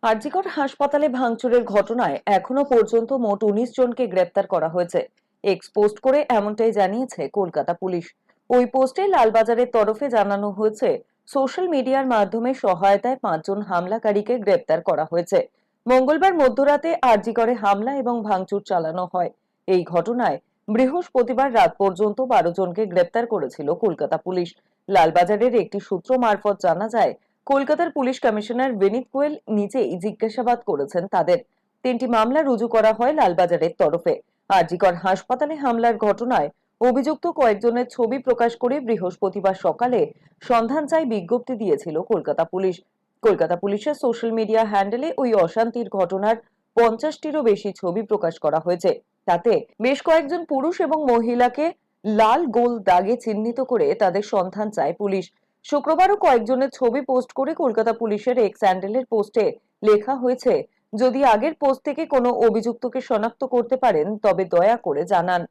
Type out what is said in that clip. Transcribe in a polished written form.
আরজিকর হাসপাতালে ভাঙচুরের ঘটনায় এখনো পর্যন্ত মোট ১৯ জনকে গ্রেপ্তার করা হয়েছে। এক্স পোস্ট করে এমনটাই জানিয়েছে কলকাতা পুলিশ। ওই পোস্টে লালবাজারের তরফে জানানো হয়েছে, সোশ্যাল মিডিয়ার মাধ্যমে সহায়তায় ৫ জন হামলাকারীকে গ্রেপ্তার করা হয়েছে। মঙ্গলবার মধ্যরাতে আরজিকরে হামলা এবং ভাঙচুর চালানো হয়। এই ঘটনায় বৃহস্পতিবার রাত পর্যন্ত ১২ জনকে গ্রেপ্তার করেছিল কলকাতা পুলিশ। লালবাজারের একটি সূত্র মারফত জানা যায়, কলকাতার পুলিশ কমিশনার বিনীত গোয়েল নিজেই জিজ্ঞাসাবাদ করেছেন তাদের। ৩টি মামলা রুজু করা হয় লালবাজারের তরফে। আরজিকর হাসপাতালে হামলার ঘটনায় অভিযুক্ত কয়েকজনের ছবি প্রকাশ করে বৃহস্পতিবার সকালে সন্ধান চাই বিজ্ঞপ্তি দিয়েছিল কলকাতা পুলিশ। কলকাতা পুলিশের সোশ্যাল মিডিয়া হ্যান্ডেলে ওই অশান্তির ঘটনার ৫০টিরও বেশি ছবি প্রকাশ করা হয়েছে। তাতে বেশ কয়েকজন পুরুষ এবং মহিলাকে লাল গোল দাগে চিহ্নিত করে তাদের সন্ধান চায় পুলিশ। শুক্রবারও কয়েকজনের ছবি পোস্ট করে কলকাতা পুলিশের এক্স হ্যান্ডেলের পোস্টে লেখা হয়েছে, যদি আগের পোস্ট থেকে কোনো অভিযুক্তকে শনাক্ত করতে পারেন তবে দয়া করে জানান।